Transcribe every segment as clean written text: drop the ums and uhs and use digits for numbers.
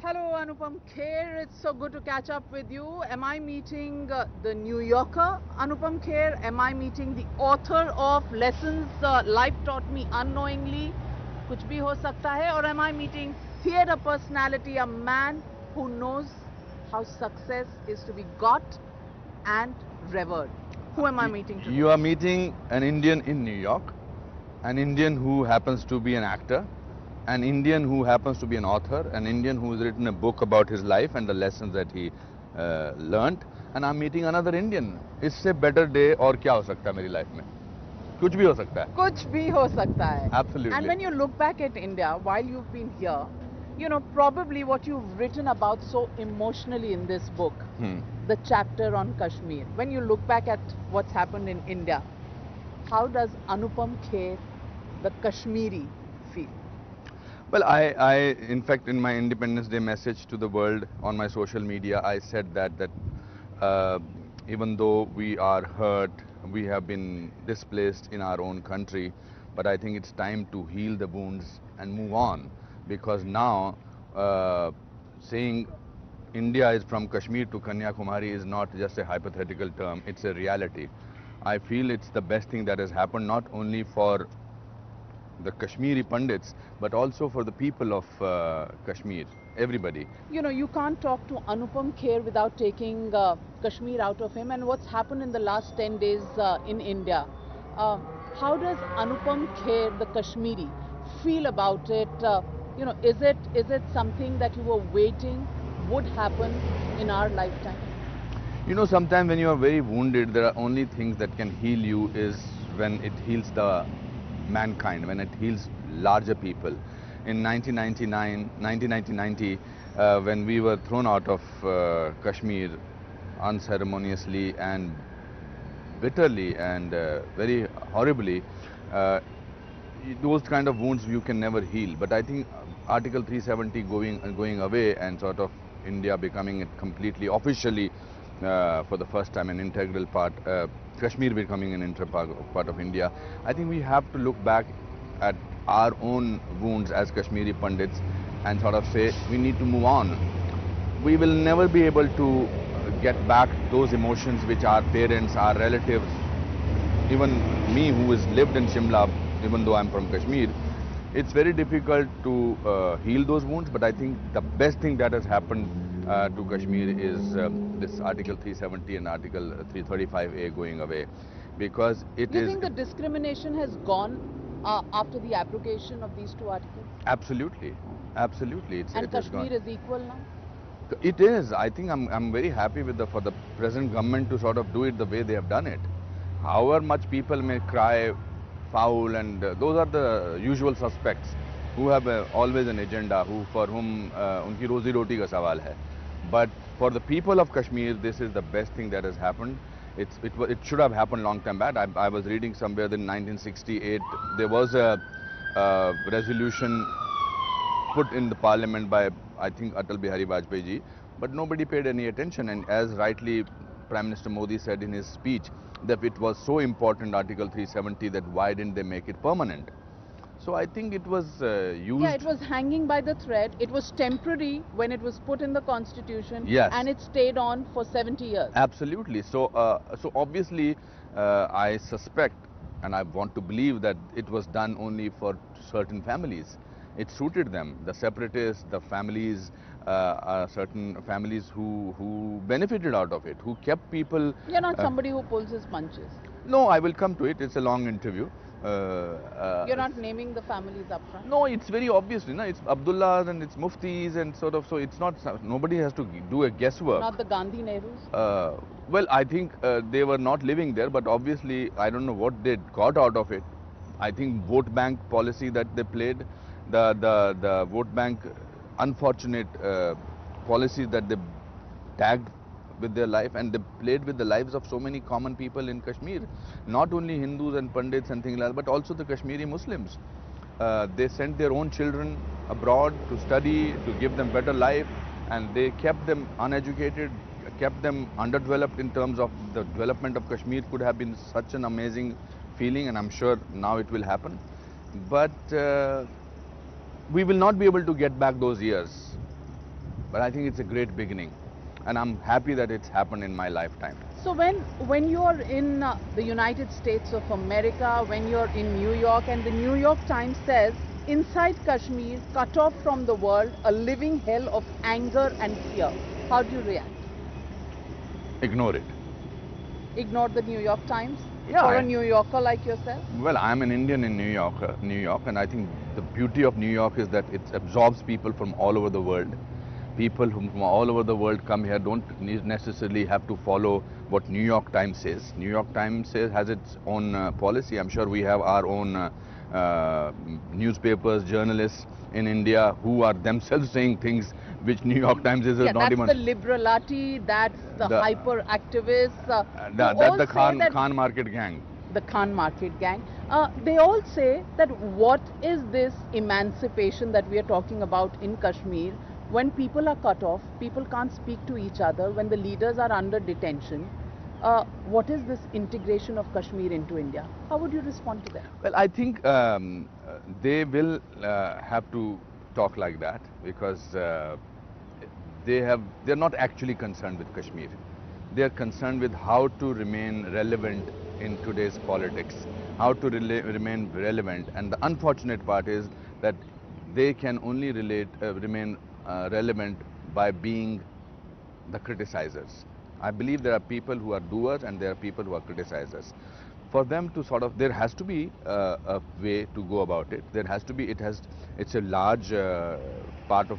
Hello, Anupam Kher. It's so good to catch up with you. Am I meeting the New Yorker, Anupam Kher? Am I meeting the author of Lessons Life Taught Me Unknowingly? कुछ भी हो सकता है. Or am I meeting theatre personality, a man who knows how success is to be got and revered? Who am I meeting today? You are meeting an Indian in New York, an Indian who happens to be an actor, an Indian who happens to be an author, an Indian who has written a book about his life and the lessons that he learnt, and I'm meeting another Indian. इससे better day और क्या हो सकता है मेरी life में? कुछ भी हो सकता है. कुछ भी हो सकता है. Absolutely. And when you look back at India while you've been here, you know, probably what you've written about so emotionally in this book, the chapter on Kashmir, when you look back at what's happened in India, how does Anupam Kher, the Kashmiri, feel? Well, in fact, in my Independence Day message to the world on my social media, I said that even though we are hurt, we have been displaced in our own country, but I think it's time to heal the wounds and move on, because now saying India is from Kashmir to Kanyakumari is not just a hypothetical term, it's a reality. I feel it's the best thing that has happened, not only for the Kashmiri Pandits, but also for the people of Kashmir, everybody. You know, you can't talk to Anupam Kher without taking Kashmir out of him, and what's happened in the last 10 days in India. How does Anupam Kher, the Kashmiri, feel about it? You know, is it something that you were waiting would happen in our lifetime? You know, sometimes when you are very wounded, there are only things that can heal you is when it heals the mankind, when it heals larger people. In 1990, when we were thrown out of Kashmir unceremoniously and bitterly and very horribly, those kind of wounds you can never heal. But I think Article 370 going away and sort of India becoming it completely officially for the first time an integral part, Kashmir becoming an integral part of India, I think we have to look back at our own wounds as Kashmiri Pandits and sort of say we need to move on. We will never be able to get back those emotions which our parents, our relatives, even me who has lived in Shimla, even though I'm from Kashmir, it's very difficult to heal those wounds, but I think the best thing that has happened to Kashmir is this Article 370 and Article 335A going away, because it You is... think the discrimination has gone after the abrogation of these two articles? Absolutely, absolutely. And Kashmir is equal now? It is. I think I'm very happy with for the present government to sort of do it the way they have done it. However much people may cry foul, and those are the usual suspects who have always an agenda, for whom unki rozi roti ka sawal hai. But for the people of Kashmir, this is the best thing that has happened. It should have happened long time back. I was reading somewhere that in 1968 there was a resolution put in the parliament by, I think, Atal Bihari Vajpayee ji, but nobody paid any attention. And as rightly Prime Minister Modi said in his speech, that it was so important, Article 370, that why didn't they make it permanent? So I think it was used... Yeah, it was hanging by the thread. It was temporary when it was put in the constitution. Yes. And it stayed on for 70 years. Absolutely. So, so obviously, I suspect and I want to believe that it was done only for certain families. It suited them, the separatists, the families, certain families who benefited out of it, who kept people... You're not somebody who pulls his punches. No, I will come to it. It's a long interview. You're not naming the families up front? No, it's very obvious. You know, it's Abdullahs and it's Muftis and sort of, so it's not, nobody has to do a guesswork. Not the Gandhi Nehrus? Well, I think they were not living there, but obviously I don't know what they got out of it. I think vote bank policy that they played, the vote bank unfortunate policies that they tagged with their life, and they played with the lives of so many common people in Kashmir, not only Hindus and Pandits and things like that, but also the Kashmiri Muslims. They sent their own children abroad to study, to give them better life, and they kept them uneducated, kept them underdeveloped in terms of the development of Kashmir. Could have been such an amazing feeling, and I'm sure now it will happen. But we will not be able to get back those years. but I think it's a great beginning, and I'm happy that it's happened in my lifetime. So when you're in the United States of America, when you're in New York, and the New York Times says, inside Kashmir, cut off from the world, a living hell of anger and fear, how do you react? Ignore it. Ignore the New York Times? Yeah, For a New Yorker like yourself? Well, I'm an Indian in New York, and I think the beauty of New York is that it absorbs people from all over the world. People who from all over the world come here don't necessarily have to follow what New York Times says. New York Times has its own policy. I'm sure we have our own newspapers, journalists in India who are themselves saying things which New York Times is not that's even. the liberality, that's the hyper activists. That's the Khan Market gang. The Khan Market gang. They all say that what is this emancipation that we are talking about in Kashmir? When people are cut off, people can't speak to each other, when the leaders are under detention, what is this integration of Kashmir into India? How would you respond to that? Well, I think they will have to talk like that, because they're not actually concerned with Kashmir. They're concerned with how to remain relevant in today's politics, how to remain relevant. And the unfortunate part is that they can only remain relevant by being the criticizers. I believe there are people who are doers and there are people who are criticizers. For them to there has to be a way to go about it. There has to be, it's a large part of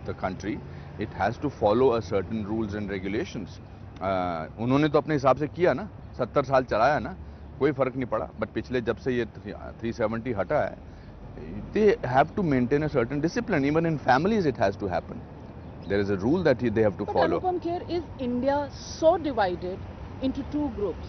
the country. It has to follow a certain rules and regulations. उन्होंने तो अपने हिसाब से किया ना, 70 साल चलाया ना, कोई फर्क नहीं पड़ा. बट पिछले जब से ये 370 हटा है, they have to maintain a certain discipline. Even in families it has to happen. There is a rule that they have to follow. But Anupam Kher, is India so divided into two groups?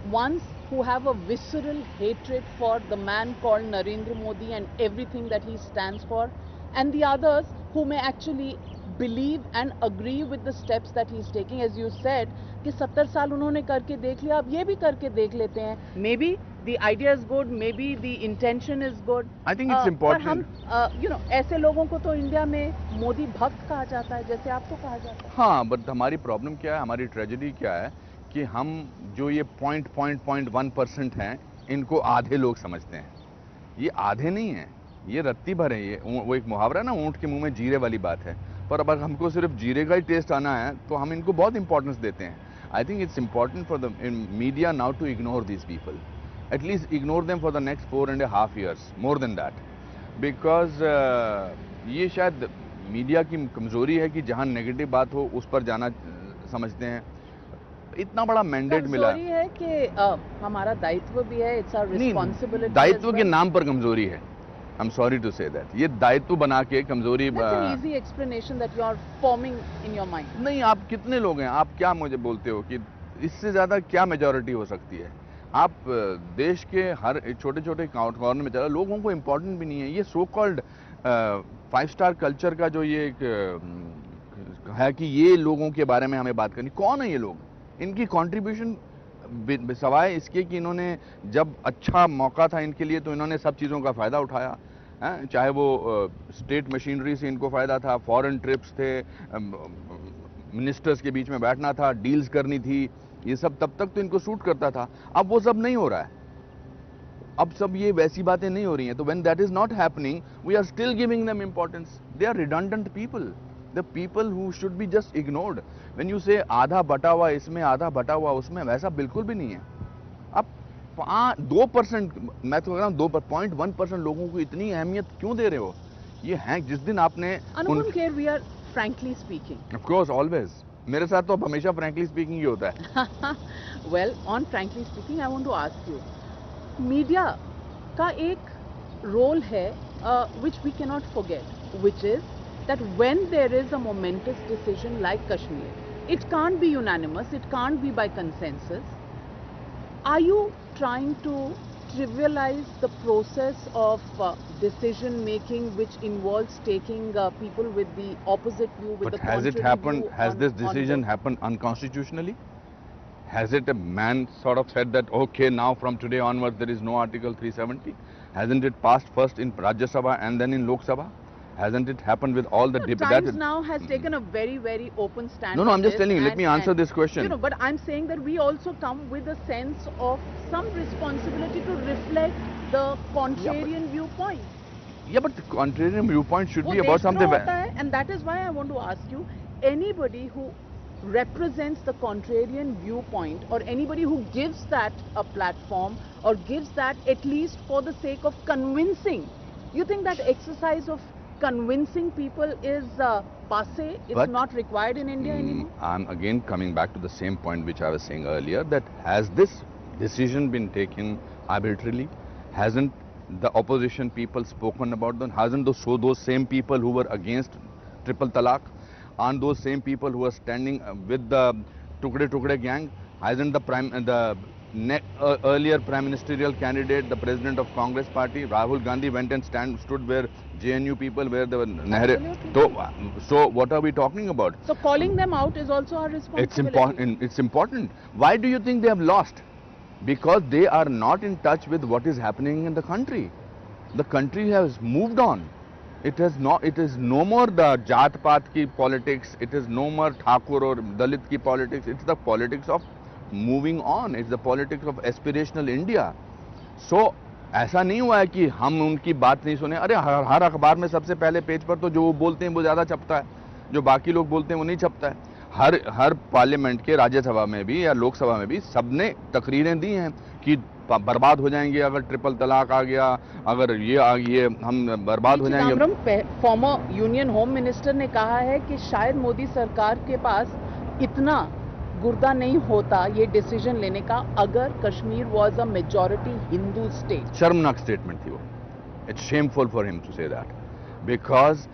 Ones who have a visceral hatred for the man called Narendra Modi and everything that he stands for, and the others who may actually believe and agree with the steps that he is taking. As you said, कि 70 साल उन्होंने करके देख लिया, अब ये भी करके देख लेते हैं. Maybe the idea is good, maybe the intention is good. I think it's important. पर हम, ऐसे लोगों को तो इंडिया में मोदी भक्त कहा जाता है, जैसे आपको कहा जाता है. हाँ, बट हमारी प्रॉब्लम क्या है, हमारी ट्रेजेडी क्या है कि हम जो ये 0.1% हैं, इनको आधे लोग समझते हैं. ये आधे नहीं है, ये रत्ती भर है. ये वो एक मुहावरा ना, ऊंट के मुंह में जीरे वाली बात है. पर अब हमको सिर्फ जीरे का ही टेस्ट आना है तो हम इनको बहुत इंपॉर्टेंस देते हैं. I think it's important for the media now to ignore these people. At least ignore them for the next 4.5 years, more than that. Because ये शायद मीडिया की कमजोरी है कि जहां नेगेटिव बात हो उस पर जाना समझते हैं. इतना बड़ा मैंडेट मिला है कि हमारा दायित्व भी है. It's our responsibility. दायित्व के नाम पर कमजोरी है. I'm sorry to say that. ये दायित्व बना के कमजोरी. That's an easy explanation that you are forming in your mind. नहीं, आप कितने लोग हैं, आप क्या मुझे बोलते हो कि इससे ज्यादा क्या मेजॉरिटी हो सकती है? आप देश के हर छोटे छोटे कॉर्नर में चला, लोगों को इम्पोर्टेंट भी नहीं है. ये सो कॉल्ड 5-star कल्चर का जो ये है कि ये लोगों के बारे में हमें बात करनी. कौन है ये लोग? इनकी कॉन्ट्रीब्यूशन सवाए इसके कि इन्होंने जब अच्छा मौका था इनके लिए तो इन्होंने सब चीज़ों का फ़ायदा उठाया. चाहे वो स्टेट मशीनरी से इनको फ़ायदा था, फॉरेन ट्रिप्स थे, मिनिस्टर्स के बीच में बैठना था, डील्स करनी थी, ये सब तब तक तो इनको सूट करता था. अब वो सब नहीं हो रहा है. अब सब ये वैसी बातें नहीं हो रही हैं. तो when that is not happening, we are still giving them importance. They are redundant people, the people who should be just ignored. When you say आधा बटा हुआ इसमें, आधा बटा हुआ उसमें, वैसा बिल्कुल भी नहीं है. अब 2%, मैं तो कह रहा हूँ 2.1% लोगों को इतनी अहमियत क्यों दे रहे हो? ये हैं जिस दिन आपने. Anupam Kher, we are frankly speaking. Of course, always. मेरे साथ तो अब हमेशा फ्रैंकली स्पीकिंग ही होता है. Well, on frankly speaking, I want to ask you, media का एक रोल है which we cannot forget, which is that when there is a momentous decision like Kashmir, it can't be unanimous, it can't be by consensus. Are you trying to trivialize the process of decision making which involves taking people with the opposite view, with but the has it contrary happened, view has on- this on decision both? happened unconstitutionally? Has it a man sort of said that, okay, now from today onwards there is no Article 370? Hasn't it passed first in Rajya Sabha and then in Lok Sabha? Hasn't it happened with all the No, debate? Times now has taken a very, very open stand. No, no, on I'm just this telling you, let me answer and, this question. You know, but I'm saying that we also come with a sense of some responsibility to reflect the contrarian viewpoint. Yeah, but the contrarian viewpoint should वो be about something. देशद्रोह होता है, and that is why I want to ask you, anybody who represents the contrarian viewpoint or anybody who gives that a platform or gives that at least for the sake of convincing, you think that exercise of convincing people is passe, it's But- not required in India anymore? I'm again coming back to the same point which I was saying earlier, that has this decision been taken arbitrarily? Hasn't the opposition people spoken about them? Hasn't those same people who were against triple talaq, aren't those same people who are standing with the Tukde gang? Hasn't the earlier prime ministerial candidate, the president of Congress party, Rahul Gandhi, went and stood where JNU people, where the Nehru. So what are we talking about? So calling them out is also our responsibility. It's important. It's important. Why do you think they have lost? Because they are not in touch with what is happening in the country. The country has moved on. It is no more the Jat Paat ki politics. It is no more Thakur or Dalit ki politics. It's the politics of moving on. It's the politics of aspirational India. So ऐसा नहीं हुआ है कि हम उनकी बात नहीं सुने. अरे हर अखबार में सबसे पहले पेज पर तो जो वो बोलते हैं वो ज्यादा छपता है, जो बाकी लोग बोलते हैं वो नहीं छपता है. हर पार्लियामेंट के राज्यसभा में भी या लोकसभा में भी सबने तकरीरें दी हैं कि बर्बाद हो जाएंगे अगर ट्रिपल तलाक आ गया, अगर ये आ गया हम बर्बाद हो जाएंगे. फॉर्मर यूनियन होम मिनिस्टर ने कहा है कि शायद मोदी सरकार के पास इतना गुर्दा नहीं होता ये डिसीजन लेने का अगर Kashmir was a majority Hindu state. शर्मनाक स्टेटमेंट थी वो. It's shameful for him to say that because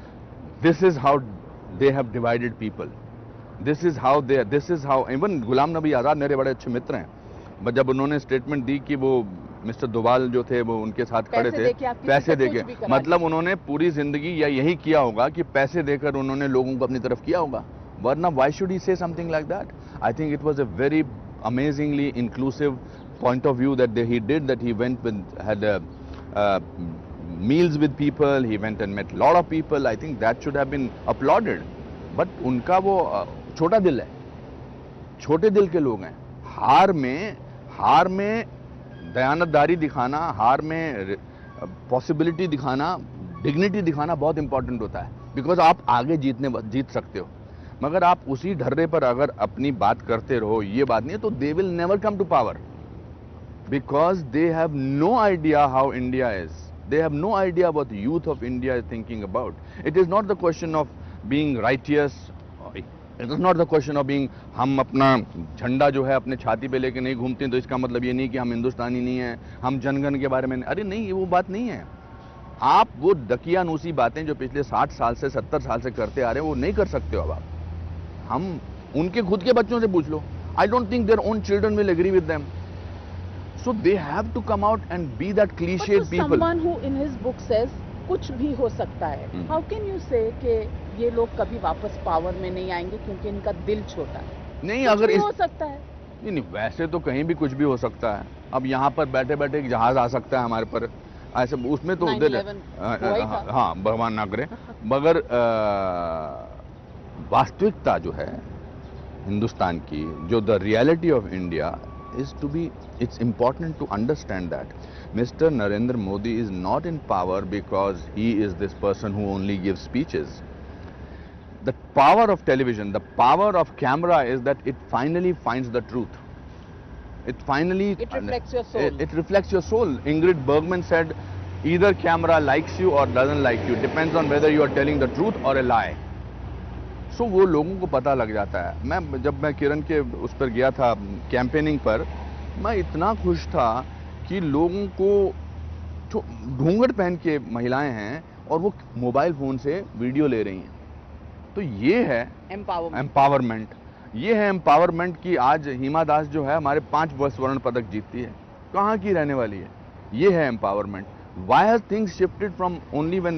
this is how they have divided people. This is how even Ghulam Nabi Azad मेरे बड़े अच्छे मित्र हैं, बट जब उन्होंने स्टेटमेंट दी कि वो मिस्टर दोवाल जो थे वो उनके साथ खड़े थे, पैसे देके, मतलब उन्होंने पूरी जिंदगी या यही किया होगा कि पैसे देकर उन्होंने लोगों को अपनी तरफ किया होगा, वरना व्हाई शुड ही से something like that. I think it was a very amazingly inclusive point of view that he did, that he went with, had meals with people, he went and met a lot of people. I think that should have been applauded. But उनका वो छोटा दिल है, छोटे दिल के लोग हैं. हार में दयानतदारी दिखाना, हार में पॉसिबिलिटी दिखाना, डिग्निटी दिखाना बहुत इंपॉर्टेंट होता है. बिकॉज आप आगे जीत सकते हो, मगर आप उसी ढर्रे पर अगर अपनी बात करते रहो, ये बात नहीं है, तो they will never come to power. Because they have no idea how India is. They have no idea what the youth of India is thinking about. It is not the question of being righteous. It is not the question of being हम अपना झंडा जो है अपने छाती पे लेके नहीं घूमते हैं तो इसका मतलब ये नहीं कि हम हिंदुस्तानी नहीं हैं, हम जनगण के बारे में. अरे नहीं, वो बात नहीं है. आप वो दकियानूसी बातें जो पिछले 60 साल से 70 साल से करते आ रहे हैं वो नहीं कर सकते हो अब आप. हम उनके खुद के बच्चों से पूछ लो. I don't think their own children will agree with them. So they have to come out and be that cliched people. But someone who in his book says कुछ भी हो सकता है. How can you say कि ये लोग कभी वापस पावर में नहीं आएंगे क्योंकि इनका दिल छोटा है? नहीं, अगर हो सकता है. नहीं, वैसे तो कहीं भी कुछ भी हो सकता है. अब यहाँ पर बैठे बैठे एक जहाज आ सकता है हमारे पर, ऐसे उसमें तो हाँ भगवान ना करे. मगर वास्तविकता जो है हिंदुस्तान की, जो the reality of India is to be, it's important to understand that Mr. Narendra Modi is not in power because he is this person who only gives speeches. The power of television, the power of camera is that it finally finds the truth. It reflects your soul. It reflects your soul. Ingrid Bergman said, either camera likes you or doesn't like you. Depends on whether you are telling the truth or a lie. So वो लोगों को पता लग जाता है. जब मैं किरण के उस पर गया था कैंपेनिंग पर, मैं इतना खुश था कि लोगों को घूंघट पहन के महिलाएं हैं और वो मोबाइल फोन से वीडियो ले रही हैं. तो ये है एम्पावरमेंट. ये है एम्पावरमेंट कि आज हिमा दास जो है हमारे 5 स्वर्ण पदक जीतती है, कहाँ की रहने वाली है. ये है empowerment. Why has things shifted from only when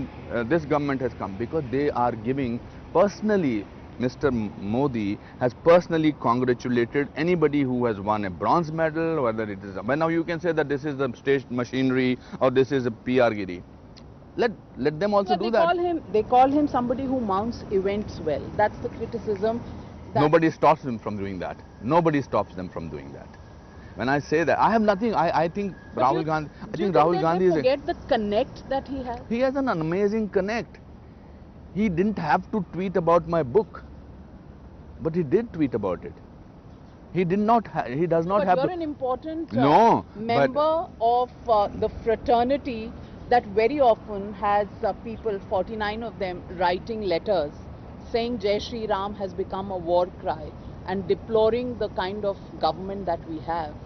this government has come? Because they are giving personally, Mr. Modi has personally congratulated anybody who has won a bronze medal, whether it is, well, now you can say that this is the state machinery or this is a PR giri. let them also do that. They call him somebody who mounts events well. That's the criticism. Nobody stops them from doing that. Nobody stops them from doing that. When I say that, I have nothing. I think Rahul Gandhi. I think Rahul Gandhi is. Forget the connect that he has. He has an amazing connect. He didn't have to tweet about my book, but he did tweet about it. He did not. He does not have. But you're to, an important but member of the fraternity that very often has people, 49 of them, writing letters saying Jai Shri Ram has become a war cry and deploring the kind of government that we have.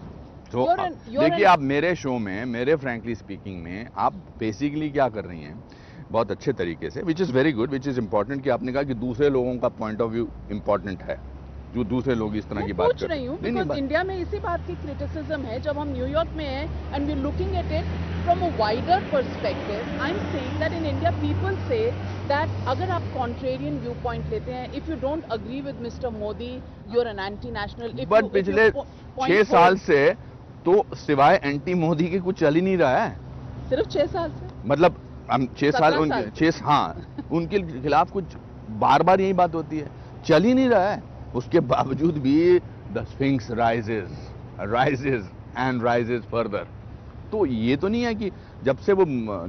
तो देखिए आप मेरे show में, मेरे frankly speaking में आप basically क्या कर रही हैं बहुत अच्छे तरीके से, which is very good, which is important कि आपने कहा कि दूसरे लोगों का पॉइंट ऑफ व्यू इम्पोर्टेंट है, जो दूसरे लोग इस तरह की बात कर रहे हैं। मैं पूछ रही हूँ, इंडिया में इसी बात की क्रिटिसिज्म है, जब हम न्यूयॉर्क में हैं and we looking at it from a wider perspective, I am saying that in India people say that अगर आप कॉन्ट्रेरियन व्यू पॉइंट लेते हैं, if you don't agree with mister Modi, you are an anti national. But पिछले 6 साल से तो सिवाय anti Modi के कुछ चल ही नहीं रहा है। सिर्फ 6 साल से, मतलब हम 6 साल उनके खिलाफ कुछ बार बार यही बात होती है, चल ही नहीं रहा है। उसके बावजूद भी the sphinx rises and rises further. तो ये तो नहीं है कि जब से वो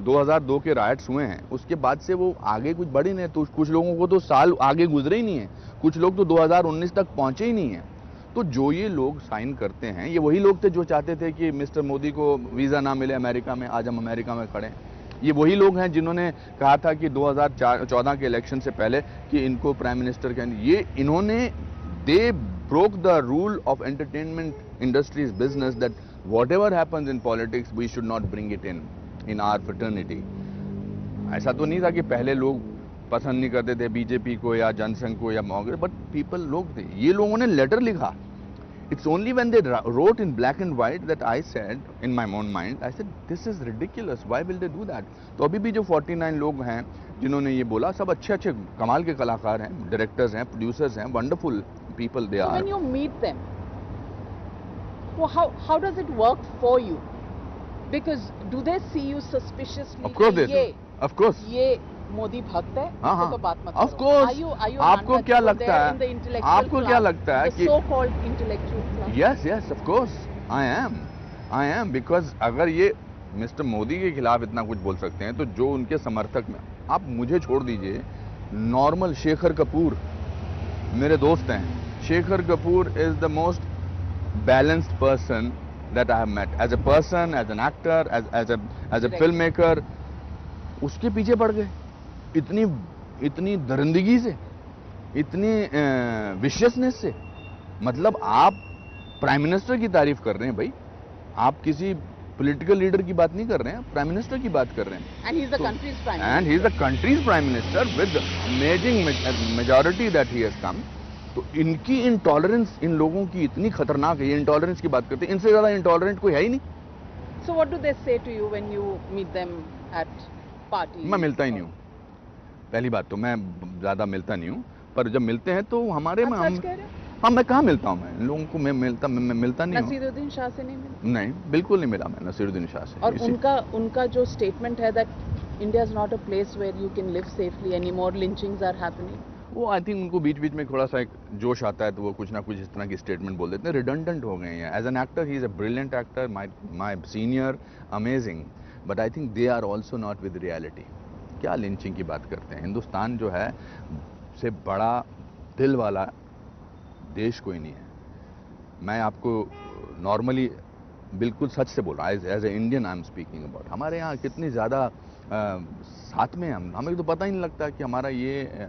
2002 के राइट्स हुए हैं उसके बाद से वो आगे कुछ बढ़े नहीं। तो कुछ लोगों को तो साल आगे गुजरे ही नहीं है, कुछ लोग तो 2019 तक पहुंचे ही नहीं है। तो जो ये लोग साइन करते हैं, ये वही लोग थे जो चाहते थे कि मिस्टर मोदी को वीज़ा ना मिले अमेरिका में, आज हम अमेरिका में खड़े हैं। ये वही लोग हैं जिन्होंने कहा था कि 2014 के इलेक्शन से पहले कि इनको प्राइम मिनिस्टर ये इन्होंने दे broke the rule of entertainment industry's business that whatever happens in politics we should not bring it in our fraternity. ऐसा तो नहीं था कि पहले लोग पसंद नहीं करते थे बीजेपी को या जनसंघ को या कांग्रेस, बट पीपल लोग थे। ये लोगों ने लेटर लिखा। It's only when they wrote in black and white that I said, in my own mind, I said, this is ridiculous. Why will they do that? तो अभी भी जो 49 लोग हैं जिन्होंने ये बोला, सब अच्छे कमाल के कलाकार हैं, डायरेक्टर्स हैं, प्रोड्यूसर्स हैं, wonderful people they are. When you meet them, well, how does it work for you? Because do they see you suspiciously? Of course they do. Of course. ये मोदी भक्त है, हाँ, तो बात मत करो। Of course. Are you आपको क्या लगता है? आपको क्या लगता है कि so-called intellectual class? Yes, of course. I am because अगर ये मिस्टर मोदी के खिलाफ इतना कुछ बोल सकते हैं तो जो उनके समर्थक में, आप मुझे छोड़ दीजिए, नॉर्मल शेखर कपूर मेरे दोस्त हैं। Shekhar Kapoor is the most balanced person that I have met as a person, as an actor, as a filmmaker. उसके पीछे पड़ गए इतनी दरिंदगी से, इतनी विशियसनेस से। मतलब आप प्राइम मिनिस्टर की तारीफ कर रहे हैं भाई, आप किसी पॉलिटिकल लीडर की बात नहीं कर रहे हैं, प्राइम मिनिस्टर की बात कर रहे हैं। And he is the country's prime minister. And he is the country's prime minister with amazing majority that he has come. तो इनकी इंटॉलरेंस, इन लोगों की इतनी खतरनाक है, ये इंटॉलरेंस की बात करते हैं, इनसे ज्यादा इंटॉलरेंट कोई है ही नहीं। So what do they say to you when you meet them at parties? मैं मिलता ही नहीं हूँ, पहली बात तो मैं ज्यादा मिलता नहीं हूँ, पर जब मिलते हैं तो हमारे में हाँ, मैं कहाँ मिलता हूँ, मैं इन लोगों को मैं मिलता नहीं हूँ। नसीरुद्दीन शाह से नहीं मिला? नहीं, बिल्कुल नहीं मिला मैं नसीरुद्दीन शाह से। और उनका जो स्टेटमेंट है that India is not a place where you can live safely anymore, lynchings are happening. वो आई थिंक उनको बीच बीच में थोड़ा सा एक जोश आता है तो वो कुछ ना कुछ इस तरह की स्टेटमेंट बोल देते हैं, रिडंडेंट हो गए हैं। As an actor he is a brilliant actor, my senior, amazing, but I think they are also not with reality. क्या लिंचिंग की बात करते हैं? हिंदुस्तान जो है से बड़ा दिल वाला देश कोई नहीं है। मैं आपको नॉर्मली बिल्कुल सच से बोल रहा हूँ, as a Indian I am speaking about. हमारे यहाँ कितनी ज़्यादा साथ में हमें तो पता ही नहीं लगता कि हमारा ये,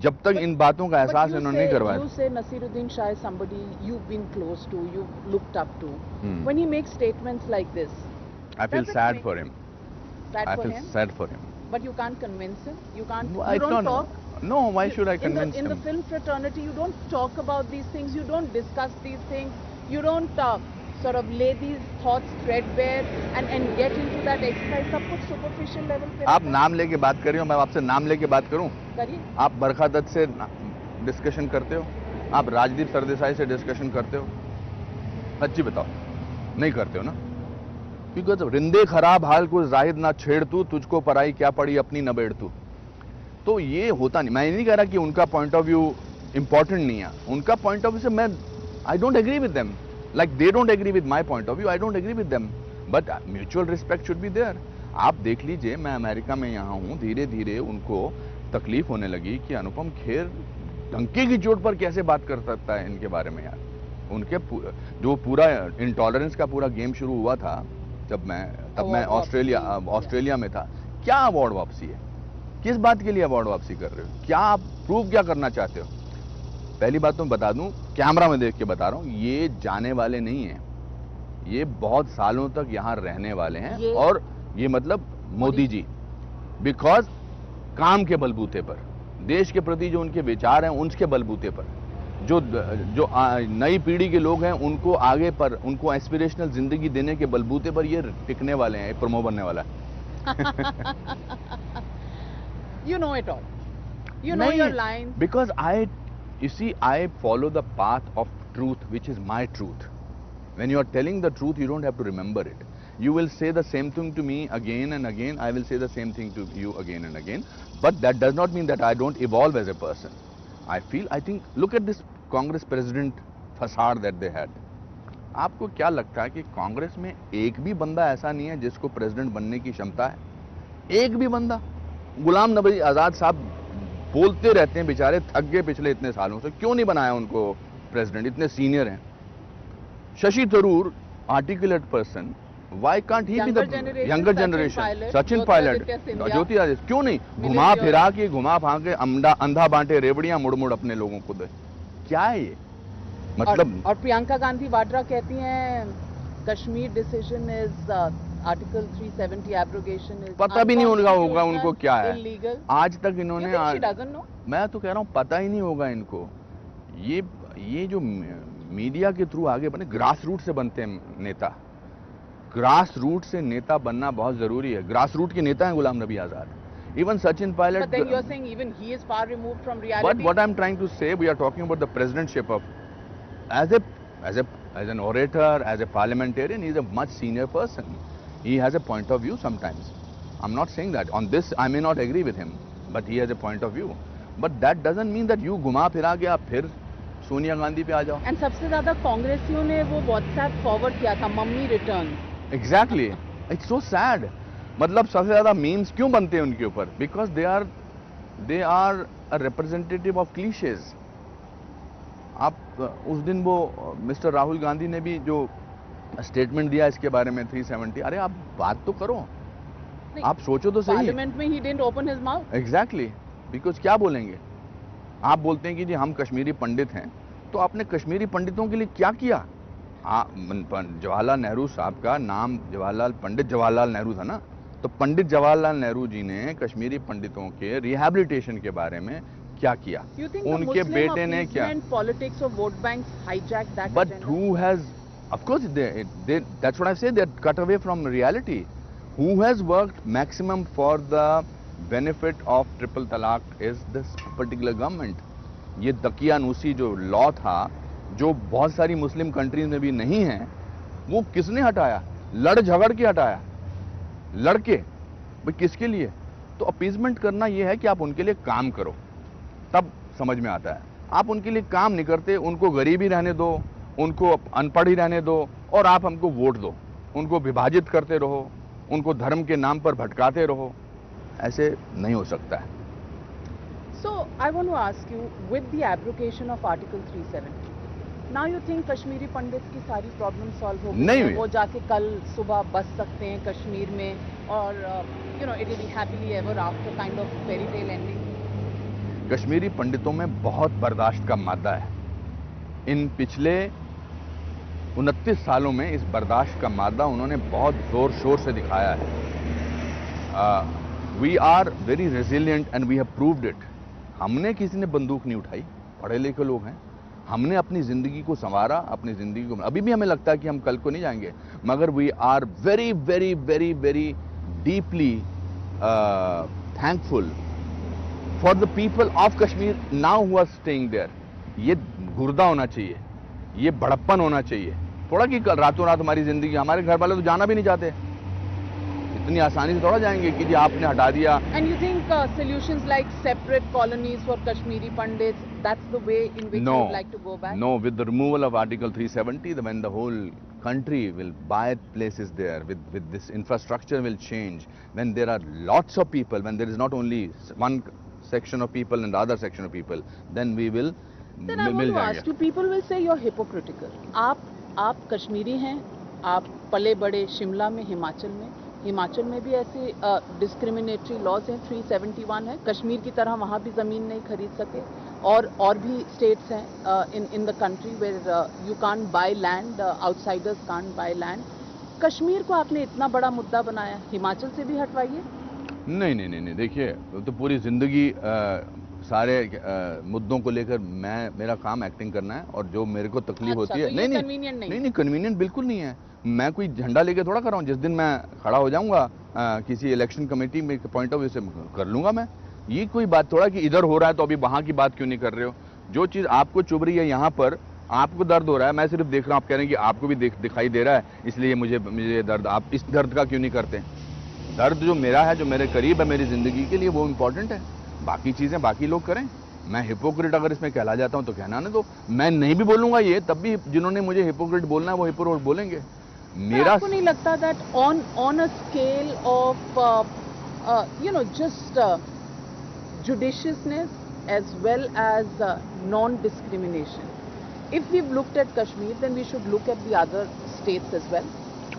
जब तक इन बातों का एहसास इन्होंने नहीं करवाया। You say Nasiruddin Shah is somebody you've been close to, you've looked up to. When he makes statements like this, I feel sad for him. Sad I for feel him? sad for him. But you can't convince him. You can't. No, You don't talk. No, why should I convince him? In the film fraternity, you don't talk about these things. You don't discuss these things. You don't sort of lay these thoughts threadbare and get into that exercise. सब कुछ superficial level पे। आप नाम लेके बात कर रही हो, मैं आपसे नाम लेके बात करूं? करिए। आप बरखा दत्त से डिस्कशन करते हो? आप राजदीप सरदेसाई से डिस्कशन करते हो? सच्ची बताओ, नहीं करते हो ना? क्योंकि रिंदे खराब हाल को जाहिद ना छेड़ तू, तुझको पराई क्या पड़ी अपनी नबेड़ तू। तो ये होता नहीं। मैं नहीं कह रहा कि उनका पॉइंट ऑफ व्यू इंपॉर्टेंट नहीं है, उनका पॉइंट ऑफ व्यू से मैं I don't agree with them, like they don't agree with my point of view, I don't agree with them, but mutual respect should be there. आप देख लीजिए, मैं America में यहाँ हूँ, धीरे धीरे उनको तकलीफ होने लगी कि अनुपम खेर डंके की चोट पर कैसे बात कर सकता है इनके बारे में यार। उनके जो पूरा इंटॉलरेंस का पूरा गेम शुरू हुआ था तब मैं ऑस्ट्रेलिया में था। क्या अवार्ड वापसी है? किस बात के लिए अवार्ड वापसी कर रहे हो? क्या आप प्रूव क्या करना चाहते हो? पहली बात तो मैं बता दूं, कैमरा में देख के बता रहा हूं, ये जाने वाले नहीं हैं, ये बहुत सालों तक यहां रहने वाले हैं। और ये मतलब मोदी जी, बिकॉज काम के बलबूते पर, देश के प्रति जो उनके विचार हैं उसके बलबूते पर, जो नई पीढ़ी के लोग हैं उनको आगे पर, उनको एस्पिरेशनल जिंदगी देने के बलबूते पर ये टिकने वाले हैं, प्रमो बनने वाला है। You know it all. You know your lines. Because you see, I follow the path of truth, which is my truth. When you are telling the truth, you don't have to remember it. You will say the same thing to me again and again. I will say the same thing to you again and again. But that does not mean that I don't evolve as a person. I think, look at this Congress president facade that they had. आपको क्या लगता है कि कांग्रेस में एक भी बंदा ऐसा नहीं है जिसको प्रेसिडेंट बनने की क्षमता है? एक भी बंदा? गुलाम नबी आजाद साहब बोलते रहते हैं, बेचारे थक गए पिछले इतने सालों से, क्यों नहीं बनाया उनको प्रेसिडेंट? इतने सीनियर हैं। Shashi Tharoor, articulate person, why can't he be the younger generation? Sachin Pilot, Jyotiraditya, क्यों नहीं? घुमा फिरा के अंधा बांटे रेवड़ियां मुड़ मुड़ अपने लोगों को दे। क्या है ये मतलब? और प्रियंका गांधी वाड्रा कहती हैं Kashmir decision is article 370 abrogation is, पता भी नहीं होगा उनको क्या है illegal. आज तक इन्होंने मैं तो कह रहा हूं पता ही नहीं होगा इनको। ये जो मीडिया के थ्रू आगे बने, ग्रास रूट से बनते हैं नेता। ग्रास रूट से नेता बनना बहुत जरूरी है। ग्रास रूट के नेता हैं Ghulam Nabi Azad, even Sachin Pilot. But then you're saying even he is far removed from reality. But what I'm trying to say, we are talking about the presidentship of, as an orator, as a parliamentarian, he is a much senior person. He has a point of view sometimes. I'm not saying that. On this, I may not agree with him, but he has a point of view. But that doesn't mean that you घुमा फिरा के आप फिर सोनिया गांधी पे आ जाओ। And सबसे ज्यादा कांग्रेसियों ने वो WhatsApp फॉरवर्ड किया था, mummy return. Exactly. It's so sad. मतलब सबसे ज्यादा मीम्स क्यों बनते हैं उनके ऊपर? Because they are a representative of cliches. आप उस दिन वो मिस्टर राहुल गांधी ने भी जो स्टेटमेंट दिया इसके बारे में 370, अरे आप बात तो करो, आप सोचो तो सही। पार्लियामेंट में he didn't open his mouth. Exactly, because क्या बोलेंगे? आप बोलते हैं कि जी हम कश्मीरी पंडित हैं, तो आपने कश्मीरी पंडितों के लिए क्या किया? जवाहरलाल नेहरू साहब का नाम पंडित जवाहरलाल नेहरू था ना, तो पंडित जवाहरलाल नेहरू जी ने कश्मीरी पंडितों के रिहैबिलिटेशन के बारे में क्या किया? उनके बेटे ने क्या? Politics of vote banks hijack that, but who has, of course that's what I say, they're cut away from reality. Who has worked maximum for the benefit of triple talaq is this particular government. ये दकियानूसी जो law था, जो बहुत सारी Muslim countries में भी नहीं है, वो किसने हटाया? लड़ झगड़ के हटाया, लड़के। भाई किसके लिए? तो अपीजमेंट करना ये है कि आप उनके लिए काम करो, तब समझ में आता है। आप उनके लिए काम नहीं करते, उनको गरीबी रहने दो, उनको अनपढ़ ही रहने दो, और आप हमको वोट दो, उनको विभाजित करते रहो, उनको धर्म के नाम पर भटकाते रहो, ऐसे नहीं हो सकता है। So I want to ask you, with the abrogation of Article 370, now you think Kashmiri पंडित की सारी प्रॉब्लम सॉल्व हो गई? नहीं, वो जाके कल सुबह बस सकते हैं कश्मीर में, और it will be happily ever after kind of fairy tale ending? Kashmiri पंडितों में बहुत बर्दाश्त का मादा है। इन पिछले 29 सालों में इस बर्दाश्त का मादा उन्होंने बहुत जोर शोर से दिखाया है। We are very resilient and we have proved it. हमने किसी ने बंदूक नहीं उठाई, पढ़े लिखे लोग हैं, हमने अपनी जिंदगी को संवारा, अपनी जिंदगी को, अभी भी हमें लगता है कि हम कल को नहीं जाएंगे, मगर we are very very very very deeply thankful for the people of Kashmir now who are staying there. ये गुर्दा होना चाहिए, ये बड़प्पन होना चाहिए, थोड़ा कि कल रातों रात हमारी जिंदगी, हमारे घर वाले तो जाना भी नहीं चाहते, इतनी आसानी से थोड़ा जाएंगे कि जी आपने हटा दिया. And you think solutions like separate colonies for Kashmiri Pandits, that's the way in which you would like to go back? No, with the removal of Article 370, when the whole country will buy places there, with this infrastructure will change, when there are lots of people, when there is not only one section of people and the other section of people, then we will Then I want to ask you, people will say you're hypocritical. आप कश्मीरी हैं, आप पले बड़े शिमला में, हिमाचल में भी ऐसे discriminatory laws हैं, 371 है, कश्मीर की तरह वहाँ भी ज़मीन नहीं खरीद सके, और भी स्टेट्स हैं in the country where you can't buy land, outsiders can't buy land. Kashmir को आपने इतना बड़ा मुद्दा बनाया, हिमाचल से भी हटवाइए. नहीं, देखिए तो पूरी जिंदगी सारे मुद्दों को लेकर मेरा काम एक्टिंग करना है, और जो मेरे को तकलीफ होती है. नहीं, कन्वीनियंट बिल्कुल नहीं है. मैं कोई झंडा लेके थोड़ा कर रहा हूँ. जिस दिन मैं खड़ा हो जाऊंगा किसी इलेक्शन कमेटी में पॉइंट ऑफ व्यू से कर लूंगा मैं. ये कोई बात थोड़ा कि इधर हो रहा है तो अभी वहां की बात क्यों नहीं कर रहे हो. जो चीज आपको चुभ रही है यहाँ पर, आपको दर्द हो रहा है, मैं सिर्फ देख रहा हूँ. आप कह रहे हैं कि आपको भी दिखाई दे रहा है, इसलिए मुझे दर्द. आप इस दर्द का क्यों नहीं करते. दर्द जो मेरा है, जो मेरे करीब है मेरी जिंदगी के लिए, वो इम्पोर्टेंट है. बाकी चीजें बाकी लोग करें. मैं हिपोक्रेट अगर इसमें कहला जाता हूं तो कहना नहीं. तो मैं नहीं भी बोलूंगा ये, तब भी जिन्होंने मुझे हिपोक्रेट बोलना है वो हिपोक्रेट बोलेंगे. मेरा आपको नहीं लगता that on a scale of just judiciousness as well as non-discrimination, if we've looked at Kashmir, then we should look at the other states as well?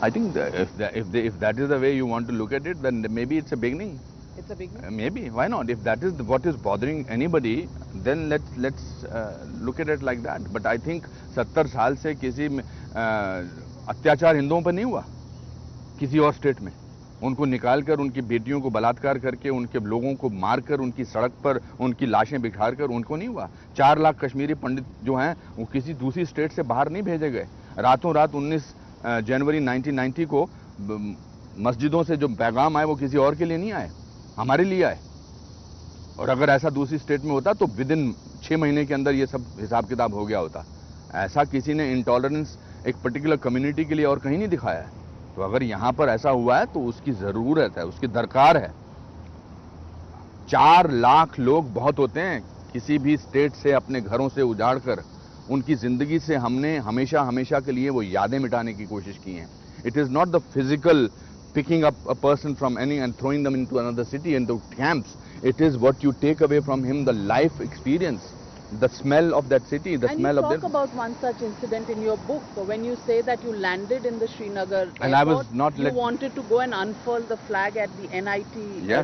I think if that is the way you want to look at it, then maybe it's a beginning. It's a beginning. Maybe, why not? If that is what is bothering anybody, then let's look at it like that. But I think 70 साल से किसी अत्याचार हिंदुओं पर नहीं हुआ किसी और स्टेट में. उनको निकालकर, उनकी बेटियों को बलात्कार करके, उनके लोगों को मारकर, उनकी सड़क पर उनकी लाशें बिखारकर, उनको नहीं हुआ. 4 लाख कश्मीरी पंडित जो हैं वो किसी दूसरी स्टेट से बाहर नहीं भेजे गए. रातों रात 19 जनवरी 1990 को मस्जिदों से जो पैगाम आए वो किसी और के लिए नहीं आए, हमारे लिए आए. और अगर ऐसा दूसरी स्टेट में होता तो विद इन 6 महीने के अंदर ये सब हिसाब किताब हो गया होता. ऐसा किसी ने इंटॉलरेंस एक पर्टिकुलर कम्युनिटी के लिए और कहीं नहीं दिखाया है. तो अगर यहां पर ऐसा हुआ है तो उसकी जरूरत है, उसकी दरकार है. 4 लाख लोग बहुत होते हैं किसी भी स्टेट से अपने घरों से उजाड़ कर. उनकी जिंदगी से हमने हमेशा के लिए वो यादें मिटाने की कोशिश की हैं. It is not the physical picking up a person from any and throwing them into another city, into camps. It is what you take away from him, the life experience, the smell of that city, the smell of them. And you talk about one such incident in your book. So when you say that you landed in the Srinagar airport, and I was not you wanted to go and unfurl the flag at the NIT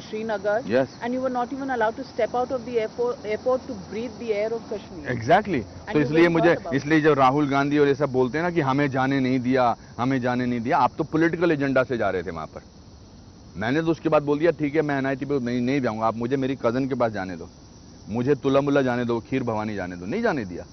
Srinagar, yes, and you were not even allowed to step out of the airport to breathe the air of Kashmir. Exactly. तो इसलिए जब राहुल गांधी और ये सब बोलते हैं ना कि हमें जाने नहीं दिया, आप तो पॉलिटिकल एजेंडा से जा रहे थे वहां पर. मैंने तो उसके बाद बोल दिया ठीक है मैं NIT पे नहीं जाऊंगा, आप मुझे मेरी कजन के पास जाने दो, मुझे तुलामुल्ला जाने दो, खीर भवानी जाने दो. नहीं जाने दिया.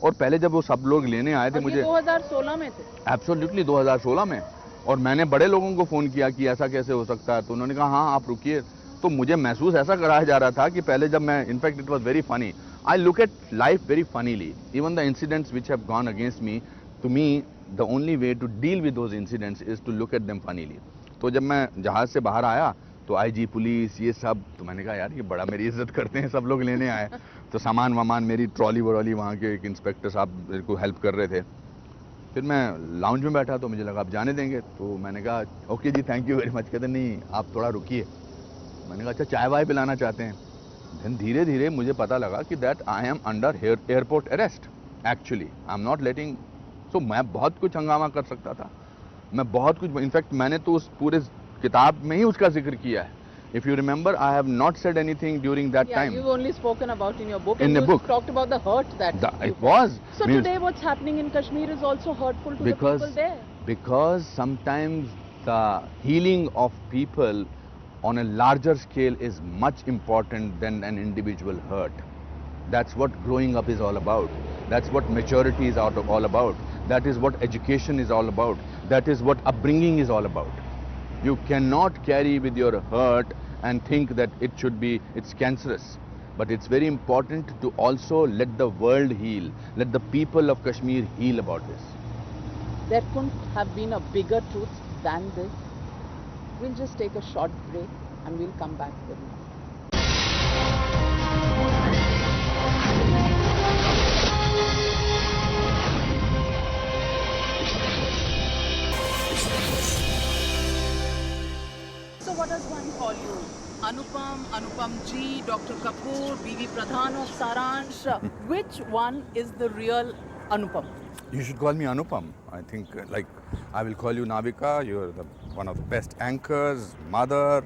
और पहले जब वो सब लोग लेने आए थे मुझे, 2016 में थे. एब्सोल्युटली 2016 में. और मैंने बड़े लोगों को फोन किया कि ऐसा कैसे हो सकता है, तो उन्होंने कहा हाँ आप रुकिए. तो मुझे महसूस ऐसा कराया जा रहा था कि पहले जब मैं, in fact it was very funny. I look at life very funnily. Even the incidents which have gone against me, to me the only way to deal with those incidents is to look at them funnily. तो जब मैं जहाज से बाहर आया तो IG police ये सब, तो मैंने कहा यार ये बड़ा मेरी इज्जत करते हैं, सब लोग लेने आए. तो सामान वामान, मेरी ट्रॉली वॉली, वहाँ के एक इंस्पेक्टर साहब मेरे को हेल्प कर रहे थे. फिर मैं लाउंज में बैठा तो मुझे लगा आप जाने देंगे, तो मैंने कहा ओके जी थैंक यू वेरी मच. कहते नहीं आप थोड़ा रुकिए. मैंने कहा अच्छा चाय वाय पिलाना चाहते हैं. देन धीरे धीरे मुझे पता लगा कि that I am under airport arrest. Actually I am not letting. So मैं बहुत कुछ हंगामा कर सकता था, मैं बहुत कुछ, इनफैक्ट मैंने तो उस पूरे किताब में ही उसका जिक्र किया है. If you remember, I have not said anything during that time. You've only spoken about in your book. In the book, talked about the hurt that it was. So today, what's happening in Kashmir is also hurtful to the people there. Because sometimes the healing of people on a larger scale is much important than an individual hurt. That's what growing up is all about. That's what maturity is all about. That is what education is all about. That is what upbringing is all about. You cannot carry with your hurt and think that it's cancerous. But it's very important to also let the world heal. Let the people of Kashmir heal about this. There couldn't have been a bigger truth than this. We'll just take a short break and we'll come back with more. So what does one call you? Anupam, Anupam Ji, Dr. Kapoor, B.V. Pradhan of Saransh. Which one is the real Anupam? You should call me Anupam. I think like I will call you Navika. You're one of the best anchors, mother,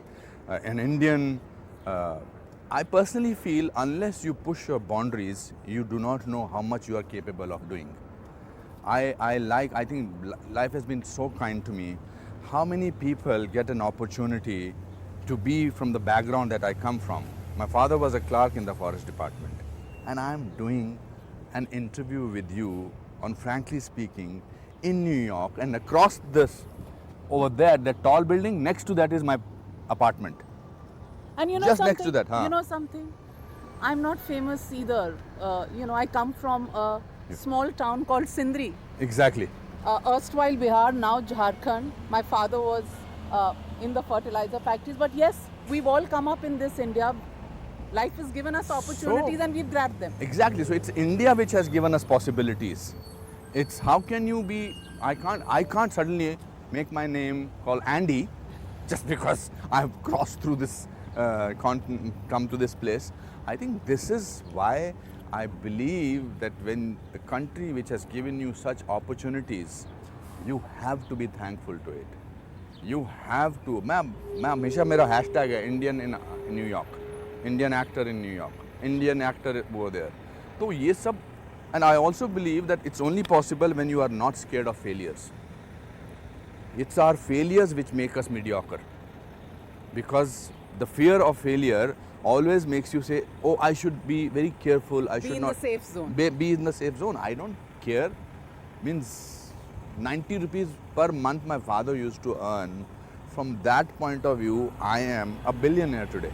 an Indian. I personally feel unless you push your boundaries, you do not know how much you are capable of doing. I think life has been so kind to me. How many people get an opportunity to be from the background that I come from? My father was a clerk in the forest department, and I'm doing an interview with you on Frankly Speaking in New York, and across this, over there, that tall building, next to that is my apartment. And you know Just something? next to that, huh? You know something? I'm not famous either. I come from a small town called Sindri. Exactly. Erstwhile Bihar, now Jharkhand. My father was in the fertilizer factories. But yes, we've all come up in this India. Life has given us opportunities and we've grabbed them. Exactly. So it's India which has given us possibilities. It's how can you be? I can't suddenly make my name called Andy just because I've crossed through this continent, come to this place. I think this is why I believe that when the country which has given you such opportunities, you have to be thankful to it. You have to. मैं हमेशा मेरा hashtag है Indian in New York, Indian actor in New York, Indian actor over there. तो ये सब, and I also believe that it's only possible when you are not scared of failures. It's our failures which make us mediocre, because the fear of failure always makes you say, oh, I should be very careful, I should not Be in the safe zone. Be in the safe zone. I don't care. Means 90 rupees per month my father used to earn. From that point of view, I am a billionaire today.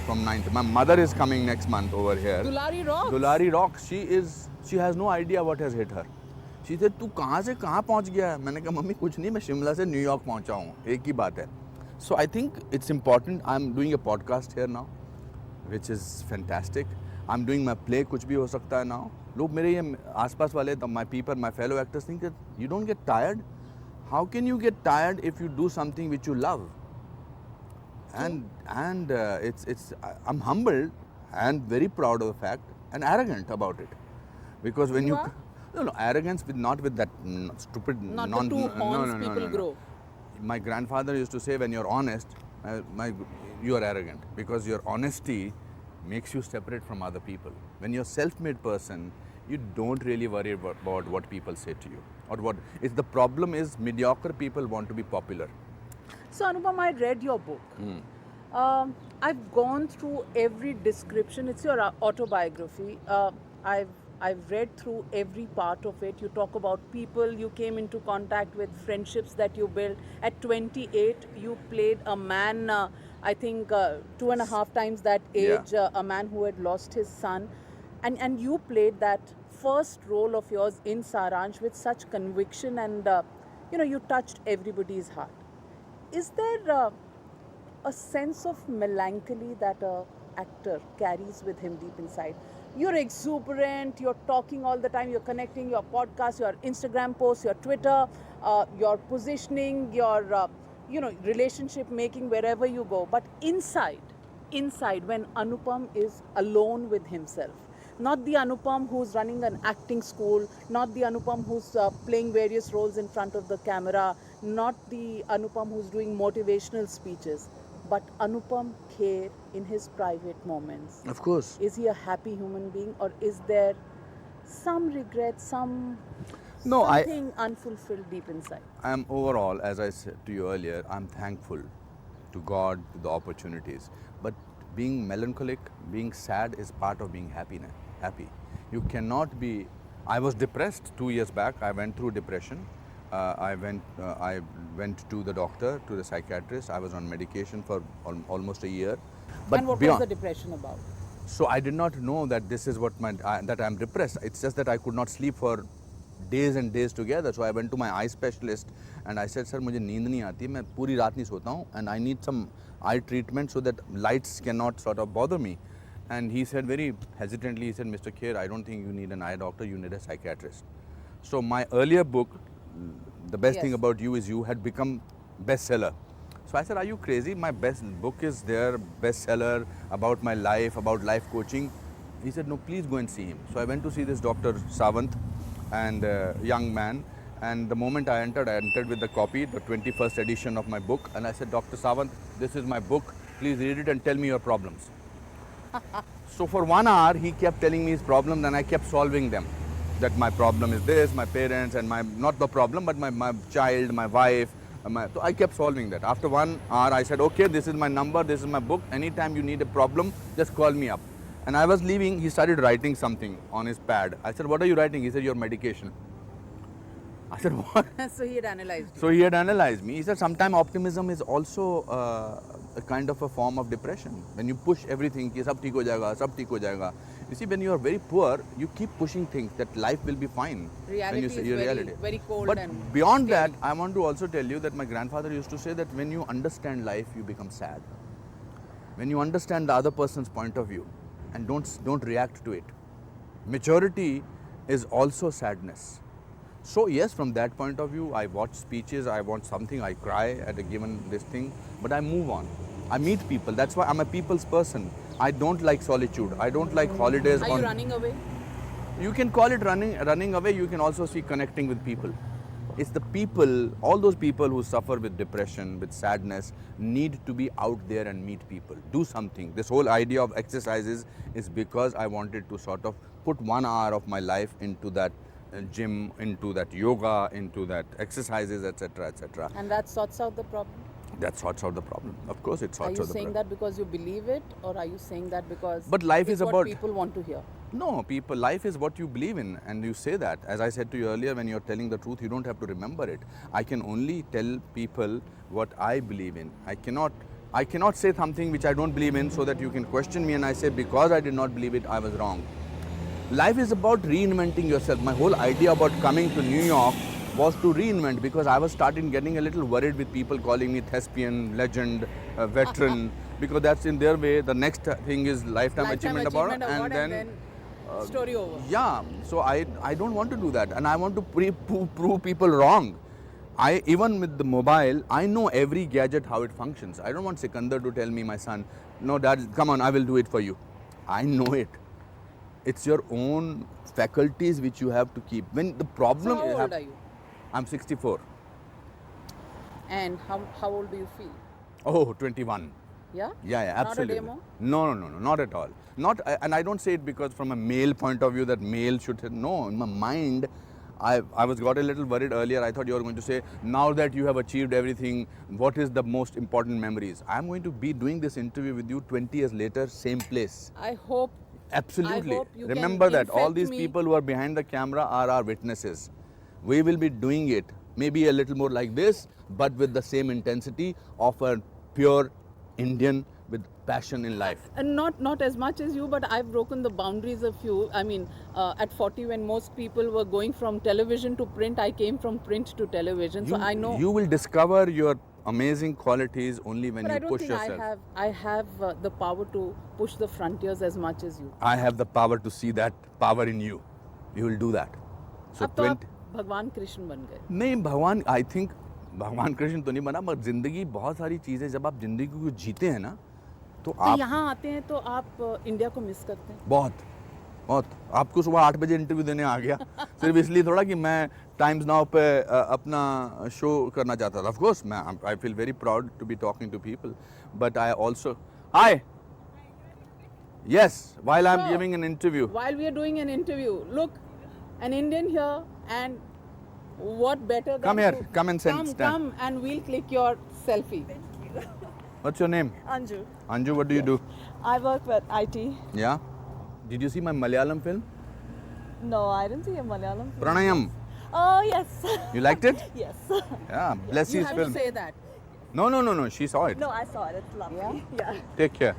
From 90. My mother is coming next month over here. Dulari rocks. Dulari rocks. She has no idea what has hit her. She said, तू कहाँ से कहाँ पहुँच गया है? मैंने कहा mummy कुछ नहीं, मैं शिमला से न्यूयॉर्क पहुँचा हूँ, एक ही बात है. So I think it's important. I'm doing a podcast here now, which is fantastic. I'm doing my play, कुछ भी हो सकता है now. लोग मेरे ये आसपास वाले, my people, my fellow actors think that you don't get tired. How can you get tired if you do something which you love? And I'm humbled and very proud of the fact and arrogant about it, because when you no arrogance with not with that stupid Not the two horns people grow. My grandfather used to say, when you're honest, you are arrogant, because your honesty makes you separate from other people. When you're a self-made person, you don't really worry about what people say to you or what. It's the problem is mediocre people want to be popular. So Anupam, I read your book. I've gone through every description. It's your autobiography. I've read through every part of it. You talk about people you came into contact with, friendships that you built. At 28, you played a man, I think 2.5 times that age, a man who had lost his son. And you played that first role of yours in Saransh with such conviction, and you touched everybody's heart. Is there a sense of melancholy that an actor carries with him deep inside? You're exuberant, you're talking all the time, you're connecting your podcast, your Instagram posts, your Twitter, your positioning, your relationship making wherever you go. But inside, when Anupam is alone with himself, not the Anupam who's running an acting school, not the Anupam who's playing various roles in front of the camera, not the Anupam who's doing motivational speeches, but Anupam Kher in his private moments. Of course. Is he a happy human being, or is there some regret, something unfulfilled deep inside? I'm overall, as I said to you earlier, I'm thankful to God, to the opportunities. But being melancholic, being sad is part of being happy. You cannot be. I was depressed 2 years back. I went through depression. I went to the doctor, to the psychiatrist. I was on medication for almost a year. But and what was the depression about? So I did not know that this is what that I'm depressed. It's just that I could not sleep for days and days together. So I went to my eye specialist and I said, sir, मुझे नींद नहीं आती, मैं पूरी रात नहीं सोता हूँ, and I need some eye treatment so that lights cannot sort of bother me. And he said very hesitantly, he said, Mr. Kher, I don't think you need an eye doctor, you need a psychiatrist. So my earlier book, The Best Thing About You Is You, had become bestseller. So I said, are you crazy? My best book is there, bestseller, about my life, about life coaching. He said, no, please go and see him. So I went to see this Dr. Sawant, and young man. And the moment I entered with the copy, the 21st edition of my book. And I said, Dr. Sawant, this is my book. Please read it and tell me your problems. So for 1 hour, he kept telling me his problems and I kept solving them. That my problem is this, my parents, and my, not the problem, but my child, my wife. So I kept solving that. After 1 hour, I said, okay, this is my number, this is my book. Anytime you need a problem, just call me up. And I was leaving, he started writing something on his pad. I said, what are you writing? He said, your medication. I said, what? So he had analyzed you. So he had analyzed me. He said, sometimes optimism is also a kind of a form of depression. When you push everything, ki sab theek ho jayega, sab theek ho jayega. You see, when you are very poor, you keep pushing things that life will be fine. Reality when you say is your very, reality. very cold But and beyond scary. that, I want to also tell you that my grandfather used to say that when you understand life, you become sad. When you understand the other person's point of view and don't react to it. Maturity is also sadness. So yes, from that point of view, I watch speeches, I want something, I cry at a given this thing, but I move on. I meet people. That's why I'm a people's person. I don't like solitude. I don't like holidays. Are you running away? You can call it running away. You can also see connecting with people. It's the people, all those people who suffer with depression, with sadness, need to be out there and meet people. Do something. This whole idea of exercises is because I wanted to sort of put 1 hour of my life into that gym, into that yoga, into that exercises, etc., etc. And that sorts out the problem? That sorts out the problem. Of course, it sorts out the problem. Are you saying that because you believe it, or are you saying that because But life it's is what about people want to hear? No, life is what you believe in, and you say that. As I said to you earlier, when you're telling the truth, you don't have to remember it. I can only tell people what I believe in. I cannot say something which I don't believe in so that you can question me and I say because I did not believe it, I was wrong. Life is about reinventing yourself. My whole idea about coming to New York was to reinvent, because I was starting getting a little worried with people calling me thespian, legend, veteran, because that's in their way. The next thing is Lifetime Achievement Award, and then story over. Yeah, so I don't want to do that, and I want to prove people wrong. Even with the mobile, I know every gadget how it functions. I don't want Sikandar to tell me, my son, no dad, come on, I will do it for you. I know it. It's your own faculties which you have to keep. When the problem So how old are you? I'm 64. And how old do you feel? Oh, 21. Yeah? Yeah, absolutely. Not a demo? No, not at all. And I don't say it because from a male point of view that male should say, no, in my mind, I got a little worried earlier. I thought you were going to say, now that you have achieved everything, what is the most important memories? I'm going to be doing this interview with you 20 years later, same place. I hope. Absolutely. I hope you Remember can that all infect these me. people who are behind the camera are our witnesses. We will be doing it, maybe a little more like this, but with the same intensity of a pure Indian with passion in life. And not as much as you, but I've broken the boundaries of you. I mean, at 40, when most people were going from television to print, I came from print to television. So I know. You will discover your amazing qualities only when you push yourself. But I don't think I have the power to push the frontiers as much as you. I have the power to see that power in you. You will do that. So अब तो आप भगवान कृष्ण बन गए. नहीं, भगवान, I think भगवान कृष्ण तो नहीं बना, मगर जिंदगी बहुत सारी चीजें जब आप जिंदगी को जीते हैं ना, तो आप यहाँ आते हैं तो आप इंडिया को मिस करते हैं. बहुत आपको सुबह 8 बजे इंटरव्यू देने आ गया सिर्फ इसलिए थोड़ा कि मैं टाइम्स नाउ पे अपना शो करना चाहता था. ऑफ कोर्स मैं I feel very proud to be talking to people, but I also hi yes while I am giving an interview. While we are doing an interview, look, an Indian here, and what better than Come here, to come and stand. come and we'll click your selfie. What's your name? Anju. Anju, what do you do? I work with IT. Yeah. Did you see my Malayalam film? No, I didn't see a Malayalam film. Pranayam. Oh, yes. You liked it? Yes. Yeah, bless You his have film. to say that. No, she saw it. No, I saw it. It's lovely. Yeah. Take care.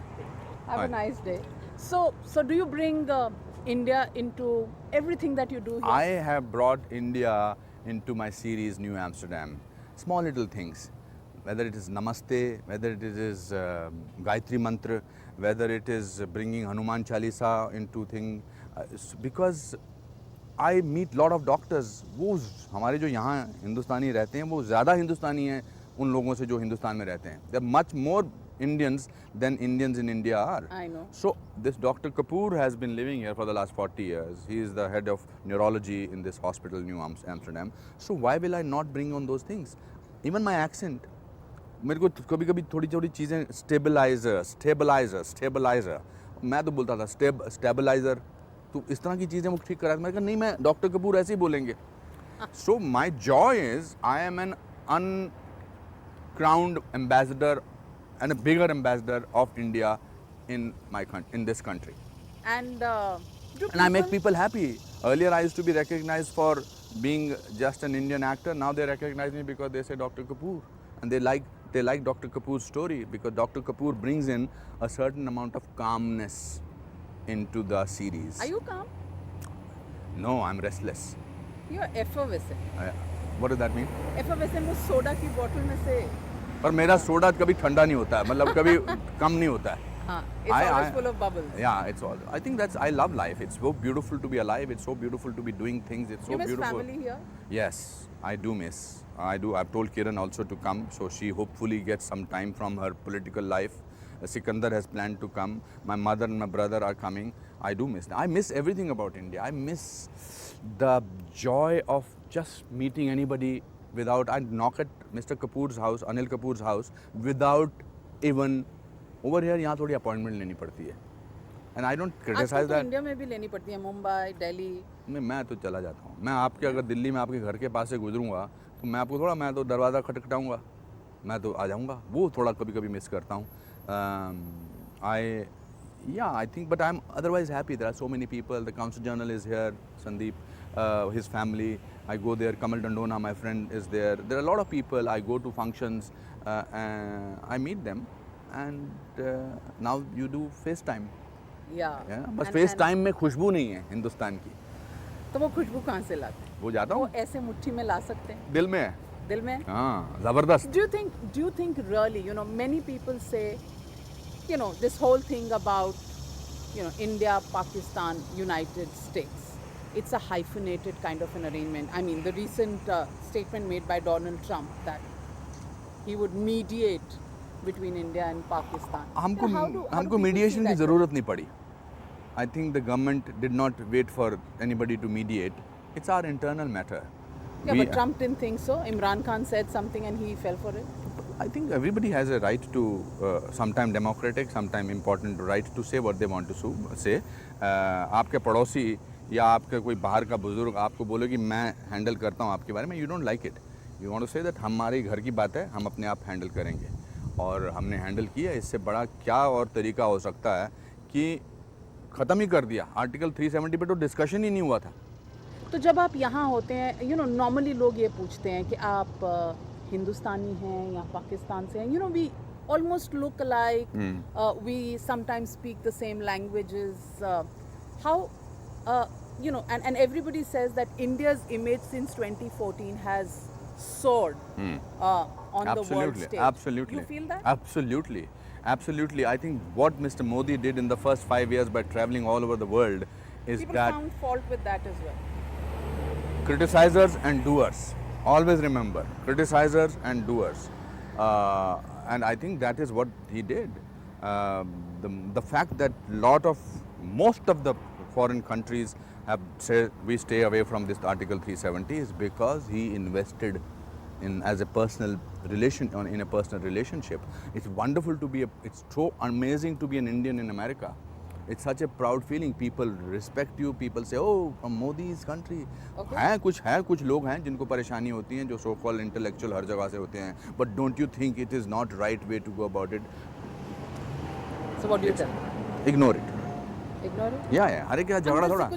Have Bye. a nice day. So do you bring India into everything that you do here? I have brought India into my series New Amsterdam. Small little things, whether it is Namaste, whether it is Gayatri Mantra, whether it is bringing Hanuman Chalisa into thing, because I meet lot of doctors. वो हमारे जो यहाँ हिंदुस्तानी रहते हैं वो ज़्यादा हिंदुस्तानी हैं उन लोगों से जो हिंदुस्तान में रहते हैं. There are much more Indians than Indians in India are. I know. So this Dr. Kapoor has been living here for the last 40 years. He is the head of neurology in this hospital, New Amsterdam. So why will I not bring on those things? Even my accent. मेरे को कभी कभी थोड़ी थोड़ी चीज़ें stabiliser मैं तो बोलता था स्टेबलाइजर तो इस तरह की चीज़ें वो ठीक करा. मैंने कहा नहीं मैं डॉक्टर कपूर ऐसे ही बोलेंगे. So my joy is I am an uncrowned ambassador and a bigger ambassador of India in this country. And I make people happy. Earlier I used to be recognized for being just an Indian actor. Now they recognize me because they say Dr. Kapoor, and they like Dr. Kapoor's story because Dr. Kapoor brings in a certain amount of calmness into the series. Are you calm? No, I'm restless. You are effervescent. What does that mean? Effervescent वो soda की बोतल में से. पर मेरा soda कभी ठंडा नहीं होता है, मतलब कभी कम नहीं होता है. It's always full of bubbles. Yeah, it's all. I think I love life. It's so beautiful to be alive. It's so beautiful to be doing things. It's so You miss beautiful. family here? Yes, I do miss. I do. I've told Kiran also to come, so she hopefully gets some time from her political life. Sikandar has planned to come. My mother and my brother are coming. I do miss. I miss everything about India. I miss the joy of just meeting anybody without. I knock at Mr. Kapoor's house, Anil Kapoor's house, without even. Over here, यहाँ थोड़ी appointment लेनी पड़ती है. And I don't criticize that. India में भी लेनी पड़ती है, मुंबई, दिल्ली. मैं तो चला जाता हूँ. मैं आपके अगर दिल्ली में आपके घर के पास से गुजरूंगा तो मैं आपको मैं तो दरवाज़ा खटखटाऊंगा, मैं तो आ जाऊंगा. वो थोड़ा कभी कभी मिस करता हूँ. I think, but I'm otherwise happy. There are so many people. The Council Journal is here, Sandeep, his family. I go there. Kamal Dandona, my friend, is there. There are a lot of people. I go to functions. I meet them. And now you do FaceTime. Yeah. बस FaceTime में खुशबू नहीं है हिंदुस्तान की. तो वो खुशबू कहाँ से लाते हैं? वो जाता हूँ. वो ऐसे मुट्ठी में ला सकते हैं. दिल में है. दिल में. हाँ, ज़बरदस्त. Do you think really, many people say, this whole thing about, India, Pakistan, United States, it's a hyphenated kind of an arrangement. I mean, the recent statement made by Donald Trump that he would mediate between India and Pakistan. हमको mediation की ज़रूरत नहीं पड़ी. I think the government did not wait for anybody to mediate. It's our internal matter. Yeah, but Trump didn't think so. Imran Khan said something and he fell for it. I think everybody has a right to, sometime democratic, sometime important right to say what they want to say. आपके पड़ोसी या आपके कोई बाहर का बुजुर्ग आपको बोले कि मैं हैंडल करता हूँ आपके बारे में, you don't like it. You want to say that हमारे घर की बात है, हम अपने आप हैंडल करेंगे. और हमने हैंडल किया. इससे बड़ा क्या और तरीका हो सकता है कि ख़त्म ही कर दिया. आर्टिकल 370 पे तो डिस्कशन ही नहीं हुआ था. तो जब आप यहाँ होते हैं, नॉर्मली लोग ये पूछते हैं कि आप हिंदुस्तानी हैं या पाकिस्तान से हैं. We almost look alike. We sometimes speak the same languages. How, and everybody says that India's image since 2014 has soared on the world stage. Absolutely. You feel that? Absolutely. I think what Mr. Modi did in the first 5 years by traveling all over the world is People that found fault with that as well. criticizers and doers. Always remember, criticizers and doers. And I think that is what he did. The fact that most of the foreign countries have said we stay away from this Article 370 is because he invested in a personal relationship. It's wonderful to be it's so amazing to be an Indian in America. It's such a proud feeling. People respect you. People say, oh, from Modi's country. Okay. है कुछ लोग हैं जिनको परेशानी होती हैं जो so called intellectual हर जगह से होते हैं. But don't you think it is not right way to go about it? So what do you tell? Ignore it. Ignore it? Yeah. अरे क्या झगड़ा थोड़ा?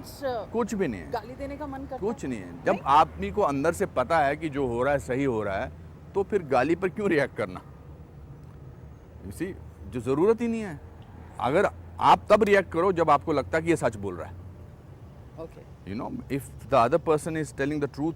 कुछ भी नहीं है. गाली देने का मन करता कुछ नहीं है. जब आदमी को अंदर से पता है कि जो हो रहा है सही हो रहा है, तो फिर गाली पर क्यों रिएक्ट करना? इसी जो ज़रूरत ही नहीं है. अगर आप तब रिएक्ट करो जब आपको लगता है कि ये सच बोल रहा है. Okay. You know, if the other person is telling the truth,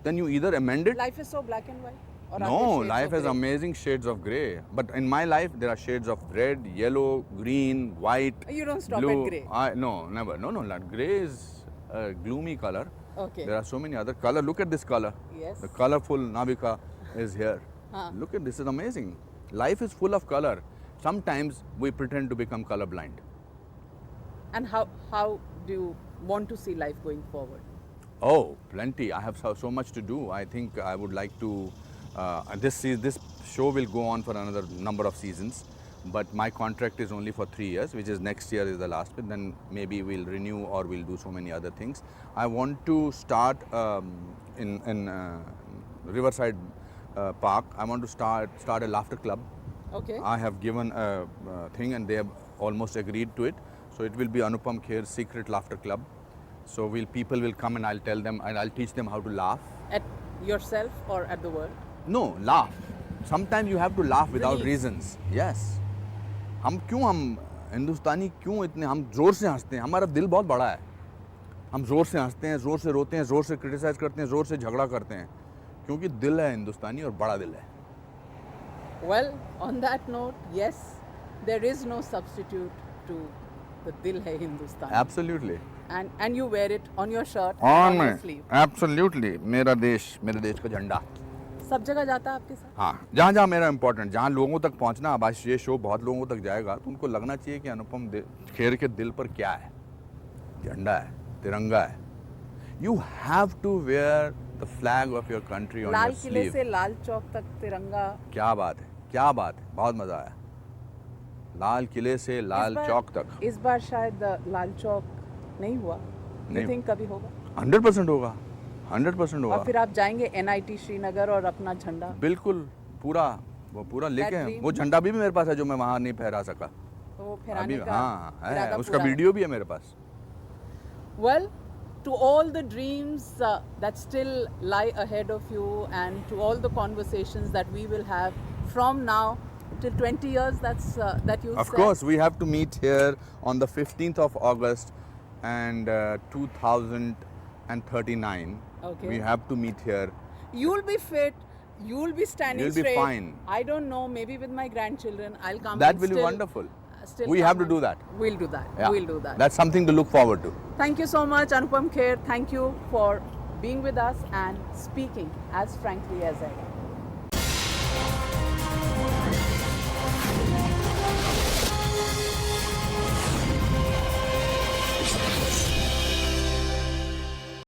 then you either amend it. Life is so black and white? Or are there No, shades life of has grey? amazing shades of grey. But in my life, there are shades of red, yellow, green, white. You don't stop blue. at grey? No, never. No, not grey is a gloomy color. Okay. There are so many other color. Look at this color. Yes. The colorful Navika is here. Huh. Look at this, is amazing. Life is full of color. Sometimes we pretend to become colorblind. And how do you want to see life going forward? Oh, plenty. I have so much to do. I think I would like to. This show will go on for another number of seasons, but my contract is only for 3 years, which is next year is the last bit. Then maybe we'll renew or we'll do so many other things. I want to start in Riverside Park. I want to start a laughter club. Okay. I have given a thing and they have almost agreed to it. So it will be Anupam Kher's secret laughter club. So people will come and I'll tell them and I'll teach them how to laugh. At yourself or at the world? No, laugh. Sometimes you have to laugh without Release. reasons. Yes. हम हिंदुस्तानी क्यों इतने हम जोर से हंसते हैं? हमारा दिल बहुत बड़ा है. हम जोर से हंसते हैं, जोर से रोते हैं, जोर से क्रिटिसाइज करते हैं, जोर से झगड़ा करते हैं. क्योंकि दिल है हिंदुस्तानी और बड़ा दिल है. Well, on that note, yes, there is no substitute to the Dil Hai Hindustan. Absolutely. And you wear it on your shirt, On on your में. sleeve. Absolutely. मेरे देश का झंडा. सब जगह जाता है आपके साथ? हाँ, जहाँ जहाँ मेरा इम्पोर्टेंट, जहाँ लोगों तक पहुँचना, अब आज ये शो बहुत लोगों तक जाएगा तो उनको लगना चाहिए कि अनुपम खेर के दिल पर क्या है. झंडा है, तिरंगा है. You have to wear the flag of your country on Lal your किले sleeve. से लाल चौक तक तिरंगा. क्या बात है, क्या बात है, बहुत मजा आया. लाल किले से लाल चौक तक. इस बार शायद लाल चौक नहीं हुआ. नहीं. You think कभी होगा? 100% होगा. 100% होगा. और फिर आप जाएंगे NIT श्रीनगर और अपना झंडा. बिल्कुल वो पूरा लेके dream. वो झंडा भी मेरे पास है जो मैं वहाँ नहीं फहरा सका. तो वो अभी फहराने का हाँ है, इरादा उसका पूरा है. वीडियो भी है मेरे पास. Well, to all the dreams that still lie ahead of you and to all the conversations that we will have from now till 20 years, that you Of said. course, we have to meet here on the 15th of August and 2039. Okay. We have to meet here. You'll be fit. You'll be standing You'll be straight. fine. I don't know. Maybe with my grandchildren, I'll come. That and will be still- wonderful. still We come have to and- do that. We'll do that. Yeah. We'll do that. That's something to look forward to. Thank you so much, Anupam Kher. Thank you for being with us and speaking as frankly as ever.